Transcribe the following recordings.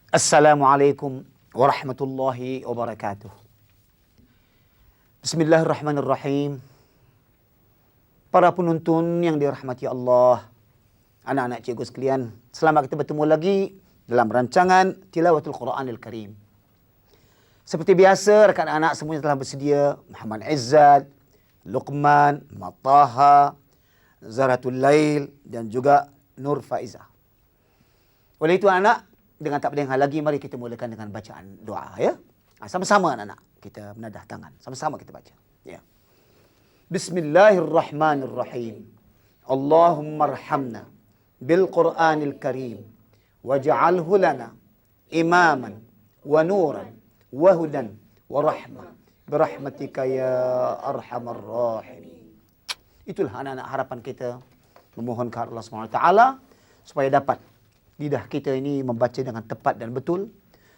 Assalamualaikum warahmatullahi wabarakatuh. Bismillahirrahmanirrahim. Para penonton yang dirahmati Allah, anak-anak cikgu sekalian, selamat kita bertemu lagi dalam rancangan Tilawatul Quranil Karim. Seperti biasa, rekan anak semuanya telah bersedia. Muhammad Izzat, Luqman, Mataha, Zaratul Lail dan juga Nur Faizah. Oleh itu anak, dengan tak berdengar lagi, mari kita mulakan dengan bacaan doa, ya. Sama-sama anak-anak, kita menadah tangan. Sama-sama kita baca. Ya. Bismillahirrahmanirrahim. Allahumma arhamna bil Qur'anil Karim waj'alhu lana imaman wa nuran wa hudan wa rahmah birahmatika ya arhamar rahimin. Itulah anak-anak harapan kita, memohon kepada Allah SWT supaya dapat lidah kita ini membaca dengan tepat dan betul,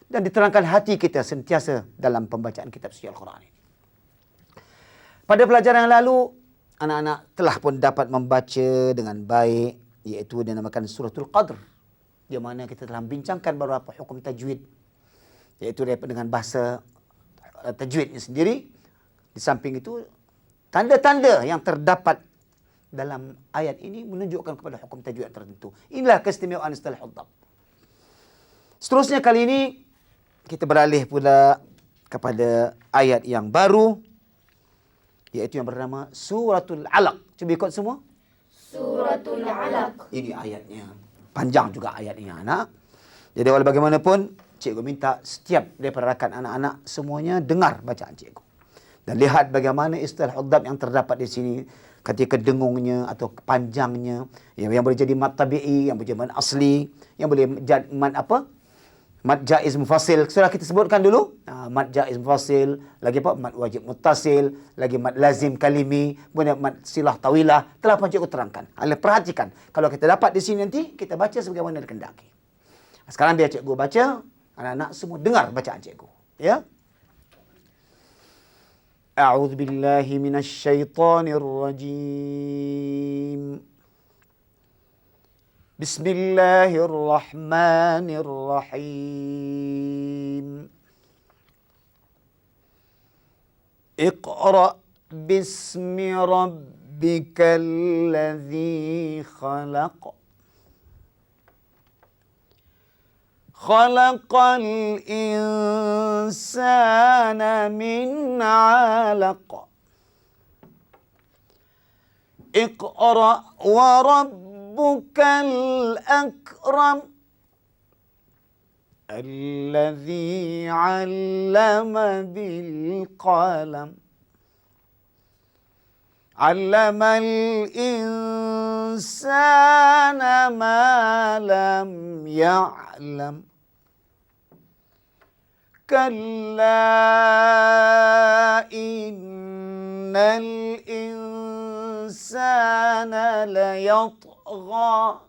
dan diterangkan hati kita sentiasa dalam pembacaan kitab suci Al-Quran ini. Pada pelajaran yang lalu, anak-anak telah pun dapat membaca dengan baik, iaitu dinamakan Suratul Qadr, di mana kita telah membincangkan beberapa hukum tajwid, iaitu dengan bahasa tajwidnya sendiri. Di samping itu, tanda-tanda yang terdapat dalam ayat ini menunjukkan kepada hukum tajwid tertentu. Inilah keistimewaan istilah hudab. Seterusnya kali ini kita beralih pula kepada ayat yang baru, iaitu yang bernama Suratul Alaq. Cuba ikut semua. Suratul Alaq. Ini ayatnya. Panjang juga ayatnya anak. Jadi walau bagaimanapun, cikgu minta setiap daripada rakan anak-anak semuanya dengar bacaan cikgu. Dan lihat bagaimana istilah hudab yang terdapat di sini, ketika dengungnya atau panjangnya, yang boleh jadi mad tabi'i, yang boleh jadi mad asli, yang boleh jadi mad apa? Mad jaiz mufasil. Sudah kita sebutkan dulu. Mad jaiz mufasil, lagi apa? Mad wajib muttasil, lagi mad lazim kalimi, kemudian mad silah tawilah. Telah pun cikgu terangkan. Perhatikan, kalau kita dapat di sini nanti, kita baca sebagaimana dikehendaki. Sekarang biar cikgu baca, anak-anak semua dengar bacaan cikgu. Ya? أعوذ بالله من الشيطان الرجيم بسم الله الرحمن الرحيم اقرأ باسم ربك الذي خلق خلق الإنسان من علق اقرأ وربك الأكرم الذي علم بالقلم علم الإنسان ما لم يعلم كلا إن الإنسان ليطغى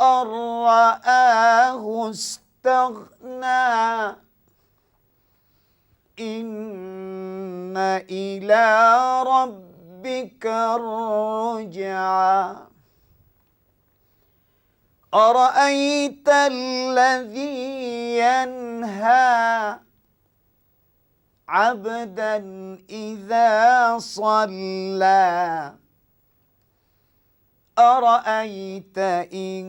أن رآه استغنى إن إلى ربك الرجعى أرأيت الذي ينهى عبدا إذا صلى أرأيت إن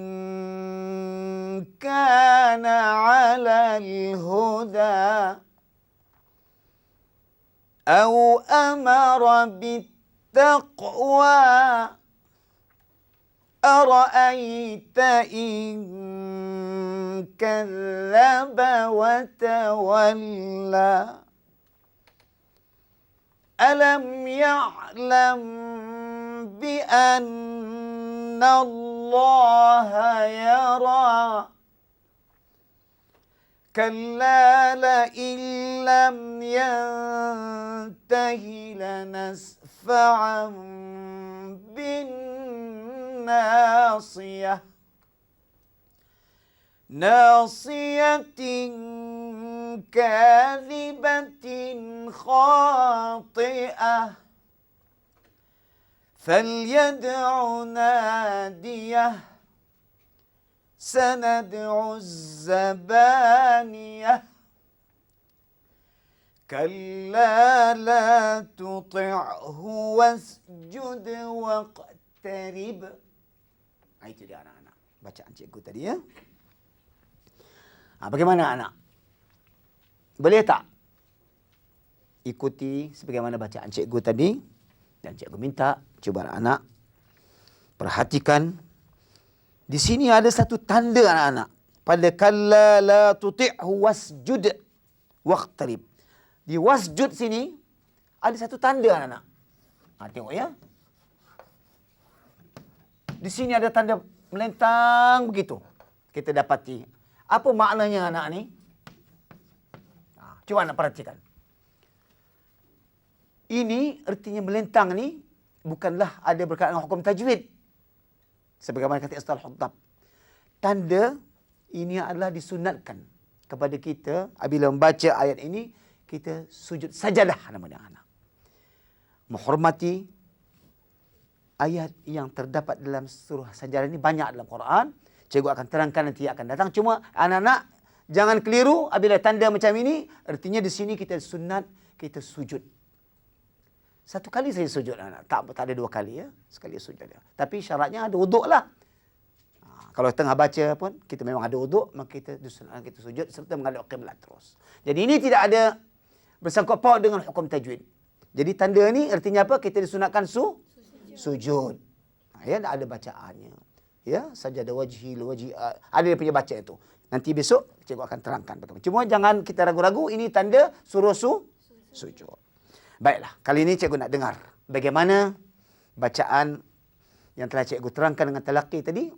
كان على الهدى أو أمر بالتقوى أرأيت إن كذب وتولى ألم يعلم بأن الله يرى كلا لئن لم ينته لنسفعا بالناصية ناصية كاذبة خاطئة فليدع ناديه sanad'u zabaniyah kalla la tuti'hu wasjud waqtarib. Itu dia anak-anak. Bacaan cikgu tadi ya. Bagaimana anak? Boleh tak ikuti sebagaimana bacaan cikgu tadi? Dan cikgu minta cuba anak perhatikan. Di sini ada satu tanda anak-anak. Pada kalla la tuti'hu wasjud waqtarib. Di wasjud sini ada satu tanda anak-anak. Tengok ya. Di sini ada tanda melentang begitu. Kita dapati. Apa maknanya anak ni? Cuba anak perhatikan. Ini artinya melentang ni bukanlah ada berkaitan dengan hukum tajwid. Sebagaimana kata Ustaz Al-Huttab. Tanda ini adalah disunatkan kepada kita apabila membaca ayat ini, kita sujud sajadah namanya anak. Menghormati ayat yang terdapat dalam surah Sajadah ini banyak dalam Quran. Cikgu akan terangkan nanti akan datang. Cuma anak-anak jangan keliru apabila tanda macam ini, artinya di sini kita sunat, kita sujud. Satu kali saya sujud anak. Tak ada dua kali ya. Sekali sujud. Tapi syaratnya ada wuduk lah. Kalau tengah baca pun, kita memang ada wuduk, maka kita disunatkan kita sujud serta menghadap qiblat terus. Jadi ini tidak ada bersangkut paut dengan hukum tajwid. Jadi tanda ni artinya apa? Kita disunatkan sujud. Ya, ada bacaannya. Ya, sajadah wajhi ada dia punya baca itu. Nanti besok cikgu akan terangkan bagaimana. Cuma jangan kita ragu-ragu, ini tanda suruh sujud. Baiklah, kali ini cikgu nak dengar bagaimana bacaan yang telah cikgu terangkan dengan talaqi tadi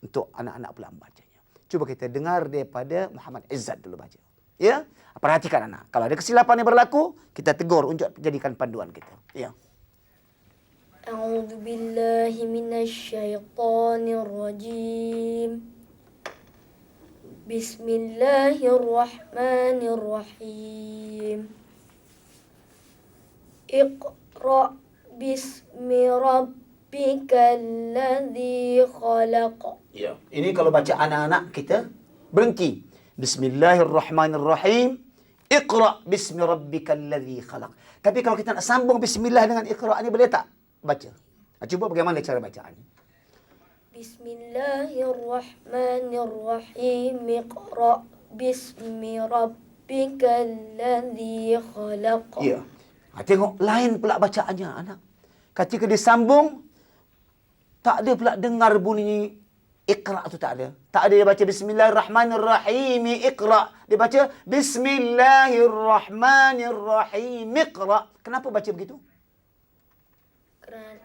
untuk anak-anak pula membacanya. Cuba kita dengar daripada Muhammad Izzat dulu baca. Ya, perhatikan anak. Kalau ada kesilapan yang berlaku, kita tegur untuk jadikan panduan kita. Ya. A'udzu billahi minasyaitonir rajim. Bismillahirrahmanirrahim. Iqra bismi rabbikal ladzi khalaq. Ya, ini kalau baca anak-anak kita berhenti. Bismillahirrahmanirrahim. Iqra bismi rabbikal ladzi khalaq. Tapi kalau kita nak sambung bismillah dengan iqra ni boleh tak? Baca. Cuba bagaimana cara bacaan ni? Bismillahirrahmanirrahim. Iqra bismi rabbikal ladzi khalaq. Ya. Tengok lain pula bacaannya anak. Ketika disambung, tak ada pula dengar bunyi iqra tu, tak ada. Tak ada dia baca bismillahirrahmanirrahim iqra. Dia baca bismillahirrahmanirrahim iqra. Kenapa baca begitu? Kerana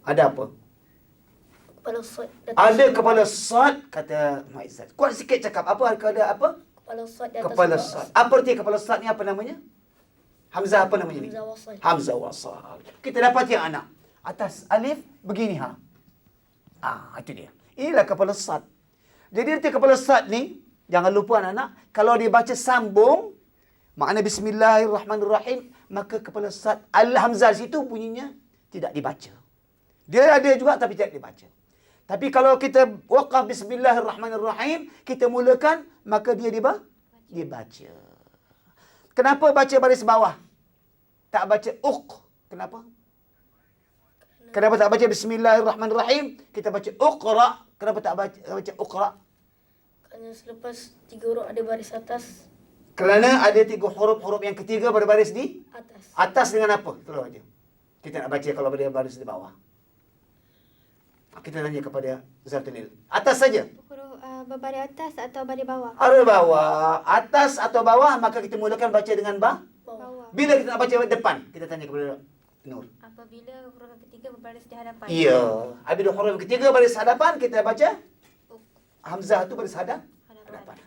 ada apa? kepala sad. Ada kepala sad, kata Muizzat. Kuat sikit cakap. Apa ada apa? Kepala sad di atas. Kepala sad. Apa arti kepala sad ni, apa namanya? Hamzah apa namanya ni? Hamzah wasal. Hamzah wasal. Kita dapat yang anak. Atas alif begini ha. Itu dia. Inilah kepala sad. Jadi arti kepala sad ni, jangan lupa anak-anak, kalau dia baca sambung, makna bismillahirrahmanirrahim, maka kepala sad al-hamzah situ bunyinya tidak dibaca. Dia ada juga tapi tidak dibaca. Tapi kalau kita waqaf bismillahirrahmanirrahim, kita mulakan, maka dia dibaca. Kenapa baca baris bawah? Tak baca uq. Kenapa? Kenapa tak baca bismillahirrahmanirrahim? Kita baca uqra. Kenapa tak baca uqra? Kerana selepas 3 huruf ada baris atas. Kerana ada 3 huruf yang ketiga pada baris di Atas. atas dengan apa? Tolong aja. Kita nak baca kalau ada baris di bawah. Kita tanya kepada Zartanil. Atas saja. Huruf berbaris atas atau baris bawah? Ada bawah. Atas atau bawah, maka kita mulakan baca dengan Bawah. Bila kita nak baca depan, kita tanya kepada Nur. Apabila huruf yang ketiga berbaris di hadapan. Ya. Apabila huruf yang ketiga baris hadapan, kita baca Hamzah tu baris hadapan.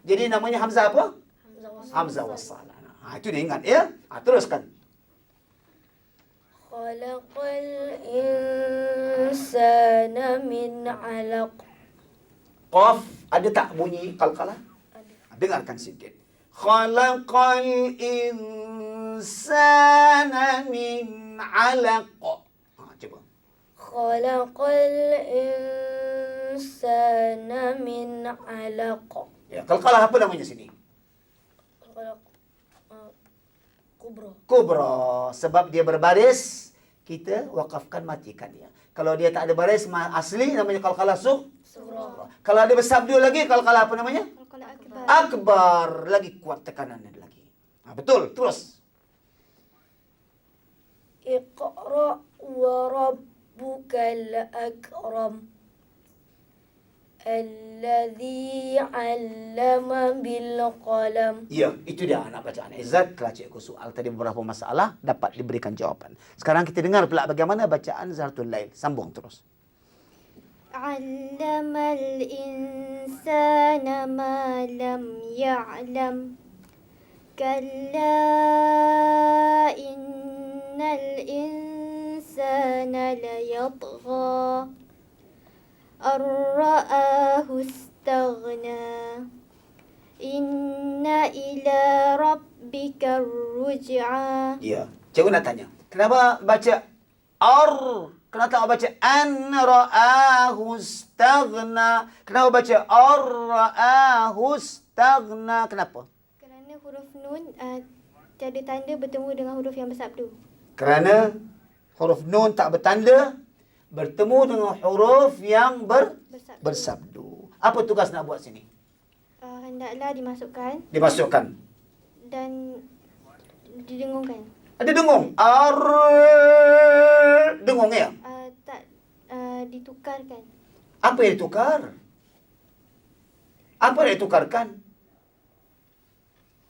Jadi namanya Hamzah apa? Hamzah wasal. Hamzah wasal. Itu dia ingat ya. Teruskan. Khalaqal insana min 'alaq. Qaf ada tak bunyi qalqalah? Ada. Dengarkan sikit. Khalaqal insana min 'alaq. Coba. Khalaqal insana min 'alaq. Ya, qalqalah apa namanya sini? Qalqalah kubra. Kubra. Sebab dia berbaris, kita wakafkan, matikan dia. Kalau dia tak ada baris asli, namanya qalqalah Sughra. Kalau ada bersabdu lagi, qalqalah apa namanya? Qalqalah akbar. Akbar. Lagi kuat tekanannya lagi. Betul, terus. Iqra wa rabbukal akram. Alladhi 'allama bil qalam. Ya, itu dia anak bacaan Izzat. Telah cikgu soal tadi beberapa masalah, dapat diberikan jawapan. Sekarang kita dengar pula bagaimana bacaan Zahratul Lail. Sambung terus. 'Allamal insana ma lam ya'lam. Kalla innal insana layatgha. Ar-ra'ahu istaghna. Inna ila rabbika ruj'a. Ya, cikgu nak tanya. Kenapa baca ar? Kenapa tak baca an ra'ahu istaghna? Kenapa baca ar ra'ahu istaghna? Kenapa? Kerana huruf nun tiada tanda bertemu dengan huruf yang bersabdu. Kerana huruf nun tak bertanda bertemu dengan huruf yang bersabdu. Apa tugas nak buat sini? Hendaklah dimasukkan Dimasukkan. dan didengungkan. Ada dengung. Ar dengung ya? Tak ditukarkan. Apa yang ditukar? Apa yang ditukarkan?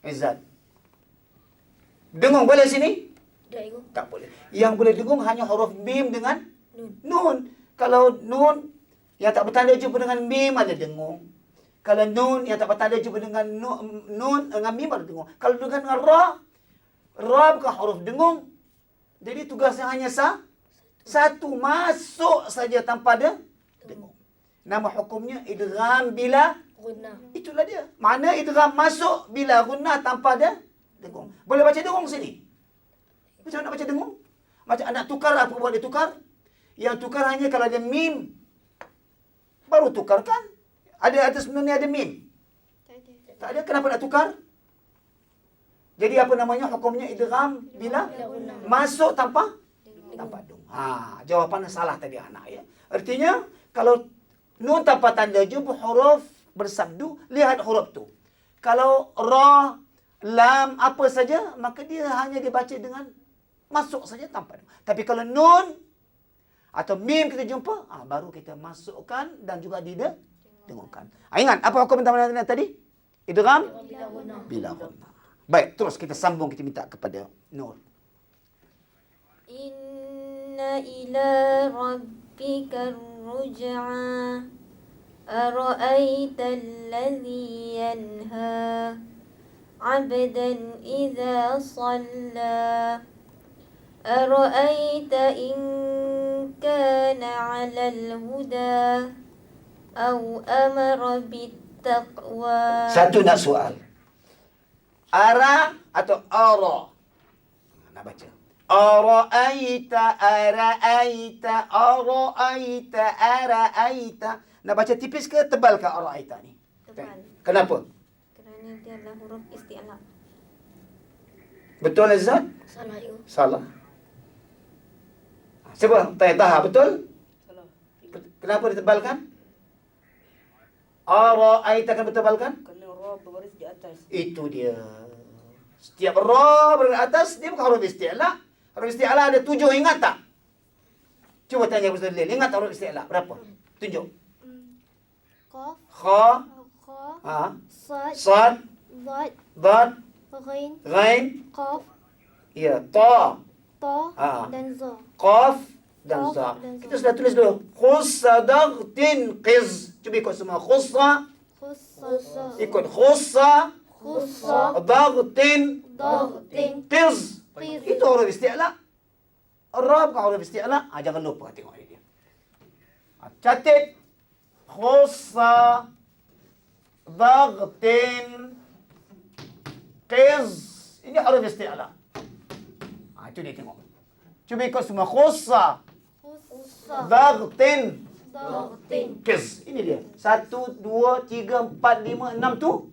Izzat. Dengung boleh sini? Tak ikut. Tak boleh. Yang boleh dengung hanya huruf mim dengan Nun. nun. Kalau nun yang tak bertanda jumpa dengan mim ada dengung. Kalau nun yang tak bertanda jumpa dengan nun dengan mim ada dengung. Kalau dengan ra bukan huruf dengung. Jadi tugasnya hanya satu, masuk saja tanpa ada dengung. Nama hukumnya idgham bila Gunnah. itulah dia. Mana idgham masuk bila gunnah tanpa ada dengung. Boleh baca dengung sini? Macam mana nak baca dengung? Macam nak tukar apa buat dia tukar? Yang tukar hanya kalau ada mim. Baru tukarkan. Ada atas nun ni ada mim. Tak ada. Tak ada, kenapa nak tukar? Jadi apa namanya hukumnya idgham bila masuk tanpa dengung. Jawapannya salah tadi anak ya. Artinya kalau nun tanpa tanda jumpa huruf bersabdu, lihat huruf tu. Kalau ra, lam apa saja, maka dia hanya dibaca dengan masuk saja tanpa dengung. Tapi kalau nun atau mim kita jumpa, baru kita masukkan dan juga didengungkan. Ingat apa hukum tadi? Idgham bila gunnah. Baik, terus kita sambung, kita minta kepada Nur. Inna ila rabbika ruj'a. Ara'aita alladhi yanha 'abdan idza shalla. Ara'aita in kana 'alal huda aw amara bittaqwa. Satu nak soal. Ara atau ara? Nak baca. Ara'aita, ara'aita, ara'aita, ara'aita. Nak baca tipis ke tebal ke ara'aita ni? Tebal. Kenapa? Kerana dia adalah huruf isti'la. Betul Azad? Salah ikut. Salah. Siapa? Tanya Taha, betul? Salah. Kenapa ditebalkan? Ara'aita kan ditebalkan? Kerana ra berbaris di atas. Itu dia. Setiap ra berada atas, dia bukan huruf isti'la. Huruf isti'la ada 7, ingat tak? Cuba tanya Ustaz Lil, ingat huruf isti'la berapa? Tunjuk. Qaf, Kha, kha, sad, sad, dad, dad, ghain, ghain, qaf, ya, ta, ta Ah. dan za. qaf dan Qaf za. dan za. Kita sudah tulis dulu. Khussadagtin qiz. Cuba ikut semua. Khussa, Khussa, ikut khussa, khussa, dagtin, dagtin, qiz. qiz. Itu huruf isti'la. Ra bukan huruf isti'la. Jangan lupa tengok ini dia. Catat. Khussa, dagtin, qiz. Ini huruf isti'la. Itu dia tengok. Cuba ikut semua. Khussa, Khussa, dagtin, Dagtin. Fiz. Ini dia. 1, 2, 3, 4, 5, 6 tu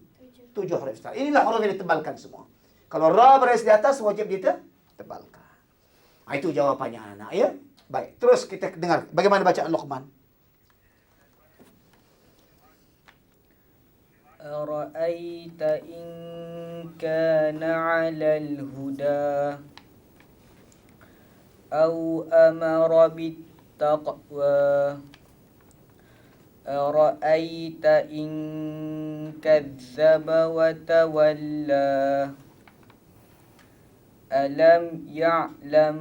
7 huruf isti'alah. Inilah huruf yang ditebalkan semua. Kalau ra berada di atas, wajib ditebalkan. Itu jawapannya anak-anak, ya. Baik, terus kita dengar bagaimana bacaan Luqman. Ara'aita in kana 'alal huda aw amara bit taqwa ara'aita in kadzdzaba wa tawalla alam ya'lam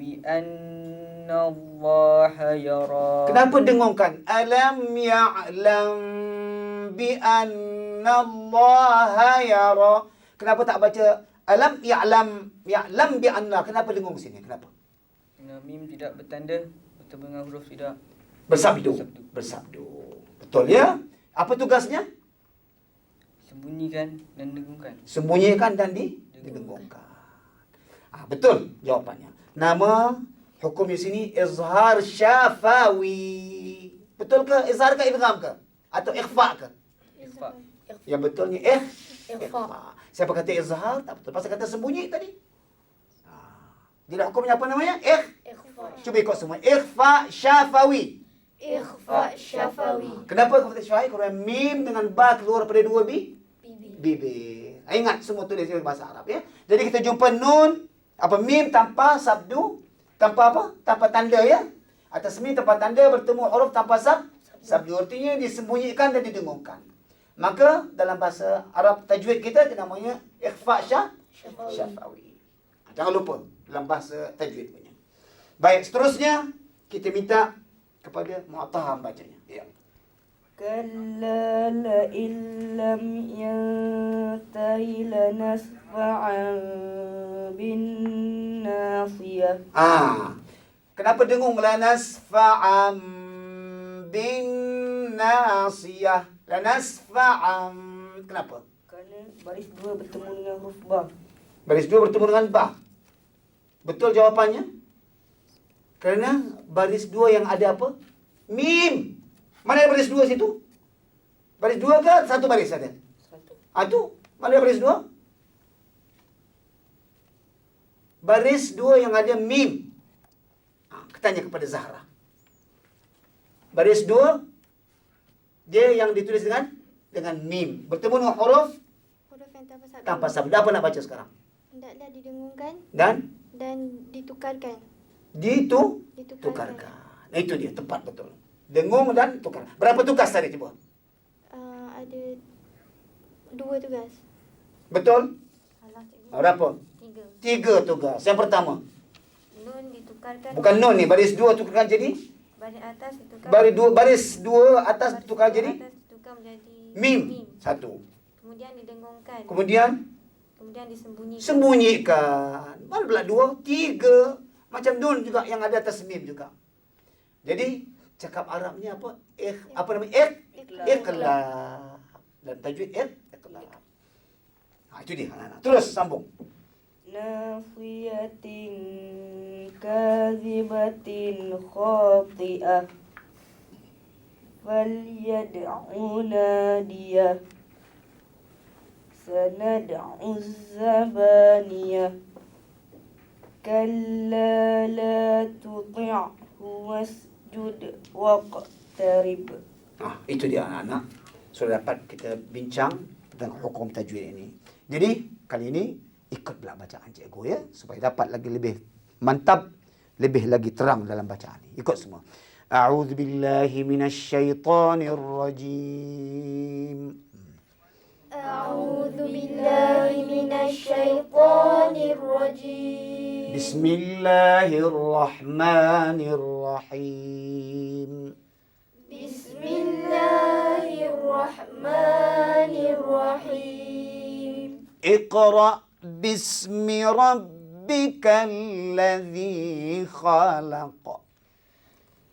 bi anna Allah yara. Kenapa dengungkan? Alam ya'lam bi anna Allah yara. Kenapa tak baca alam ya'lam bi anna? Kenapa dengung sini? Kenapa? Kerana mim tidak bertanda bertemu dengan huruf tidak Bersabdu. Betul ya? Apa tugasnya? sembunyikan dan dengungkan. Sembunyikan dan didengungkan. Betul jawapannya. Nama hukum di sini izhar syafawi. Betul ke? Izhar ke idgham ke? Atau ikhfa ke? Ikhfa. Yang betulnya ikhfa. Siapa kata izhar? Tak betul. Pasal kata sembunyi tadi. Jadi hukumnya apa namanya? Ikhfa. Cuba ikut semua. Ikhfa syafawi. Ikhfa syafawi. Kenapa ikhfa syafawi? Kerana mim dengan ba keluar pada dua Bibi. bibir. Ingat semua tulis dalam bahasa Arab ya. Jadi kita jumpa nun mim tanpa sabdu, tanpa apa? Tanpa tanda ya. Atas mim tanpa tanda bertemu huruf tanpa sabdu. Artinya disembunyikan dan didengungkan. Maka dalam bahasa Arab tajwid kita namanya ikhfa syafawi. Jangan lupa dalam bahasa tajwid punya. Baik, seterusnya kita minta kepada Mu'taham bacanya. Ya. Kalla la illam yantahi lanasfa'an bin nasiyah. Kenapa dengung lanasfa'am bin nasiyah? Lanasfa'am. Kenapa? Kerana baris dua bertemu dengan huruf ba. Baris dua bertemu dengan ba. Betul jawapannya? Kerana baris dua yang ada apa? Mim. Mana ada baris dua situ? Baris dua ke satu baris ada? Satu. Tu. Mana ada baris dua? Baris dua yang ada mim. Tanya kepada Zahra. Baris dua, dia yang ditulis dengan mim. Bertemu dengan huruf Huruf yang tanpa sabdu. tanpa sabdu. Apa nak baca sekarang? Hendaklah didengungkan Dan dan ditukarkan. ditukarkan. Nah, itu dia, tepat betul. Dengung dan tukar. Berapa tugas tadi cuba? Ada 2 tugas. Betul? Alah, cikgu. Berapa? 3. 3 tugas. Yang pertama. Nun ditukarkan. Bukan nun ni, baris 2 tukarkan jadi Baris atas ditukar. baris 2 atas tukar jadi atas ditukar menjadi mim. 1. Kemudian didengungkan. Kemudian Kemudian disembunyikan. sembunyikan. Mana pula 2? 3. Macam nun juga yang ada atas mim juga. Jadi cakap Arabnya apa? Apa namanya? Iqlab. Dan tajwid iqlab. Itu dia anak-anak. Terus sambung. Nafiyatin kazibatin khati'ah falyad'u nadiyah sanad'u zabaniyah kalla la tuti'hu wasjud waqtarib. Itu dia anak-anak. Sudah dapat kita bincang tentang hukum tajwid ini. Jadi kali ini ikutlah bacaan cikgu ya, supaya dapat lagi lebih mantap, lebih lagi terang dalam bacaan ini. Ikut semua. A'udzubillahi minasyaitonirrajim. A'udzubillahi minasyaitonirrajim. Bismillahirrahmanirrahim. Bismillahirrahmanirrahim. Iqra' bismi rabbikal ladzi khalaq.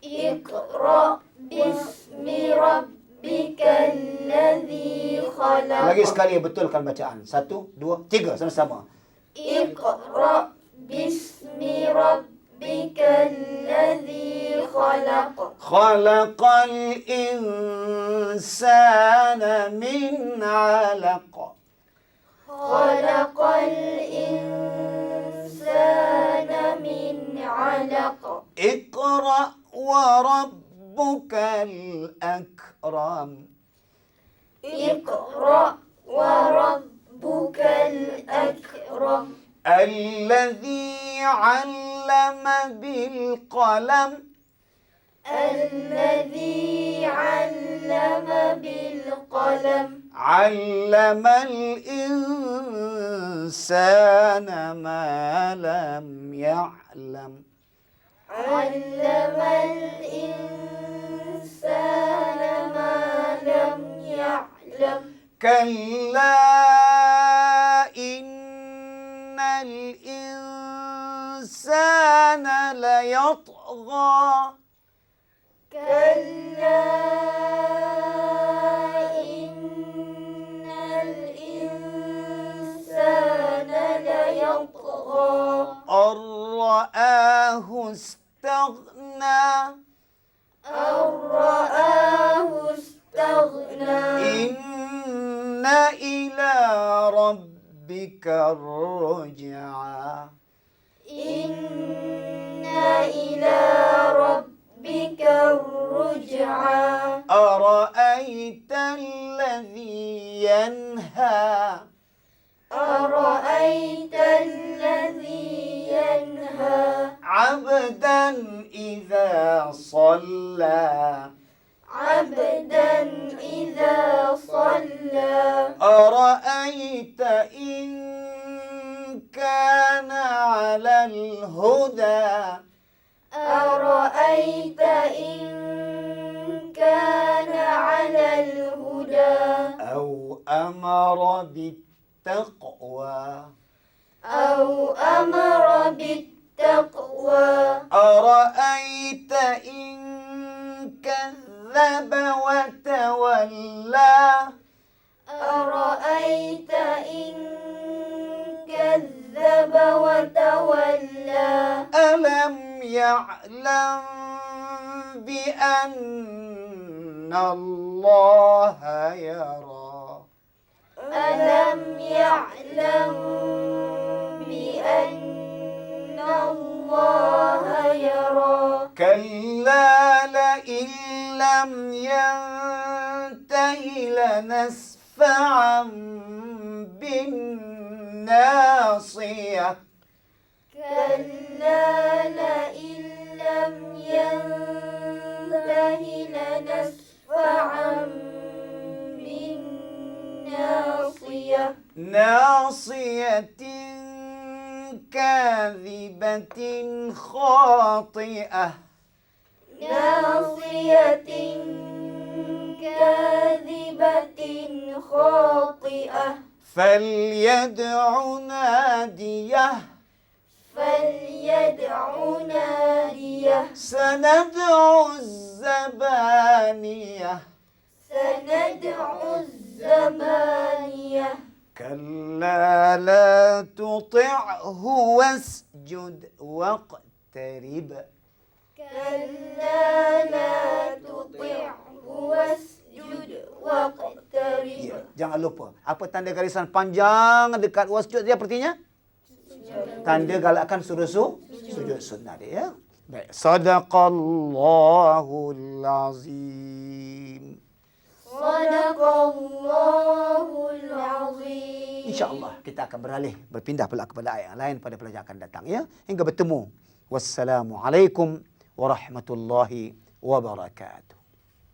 Iqra' bismi rabbikal ladzi khalaq. Lagi sekali betulkan bacaan. 1, 2, 3 sama-sama. Iqra' bismi rabbikal ladzi khalaq. Khalaqal insana min 'alaq. Khalaqal insana min 'alaq. Iqra wa rabbukal akram. Iqra wa rabbukal akram. Alladhi 'allama bil qalam. Alladhi 'allama bil qalam. 'Allamal insana ma lam ya'lam. 'Allamal insana ma lam ya'lam. Kalla innal insana layatgha. Kalla innal insana layatgha. Ar-ra'ahu istaghna. Ar-ra'ahu istaghna. Inna ila rabbika ar-ruj'a. Inna ila rabbika ar-ruj'a. Ara'aita alladhi yanha. Ara'aita alladhi yanha. 'Abdan idza shalla. 'Abdan idza shalla. Ara'aita in kana 'alal huda. Ara'aita in kana 'alal huda. Aw amara bittaqwa. Aw amara bittaqwa. Ara'aita in kadzdzaba wa tawalla. Ara'aita in kadzdzaba wa tawalla. Alam ya'lam bi anna Allaha yara. Alam ya'lam bi anna Allaha yara. Kalla la illam yantahi lanasfa'an bin nasiyah. Kalla la illam yantahi lanasfa'an bin nasiyah. Nasiyatin kadhibatin khati'ah. Nasiyatin kadhibatin khati'ah. Falyad'u nadiyah. Falyad'u nadiyah. Sanad'u zabaniyah. Sanad'u zabaniyah. كلا لا تطعه واسجد واقترب. Kalla la tuti'hu wasjud waqtarib. Ya, jangan lupa. Apa tanda garisan panjang dekat wasjud dia artinya? Tanda galakkan sujud sunnah dia ya. Baik. Sadaqallahul azim. Sadaqallahul azim. InsyaAllah kita akan berpindah pula kepada ayat yang lain pada pelajaran akan datang ya. Hingga bertemu. Wassalamualaikum warahmatullahi wabarakatuh.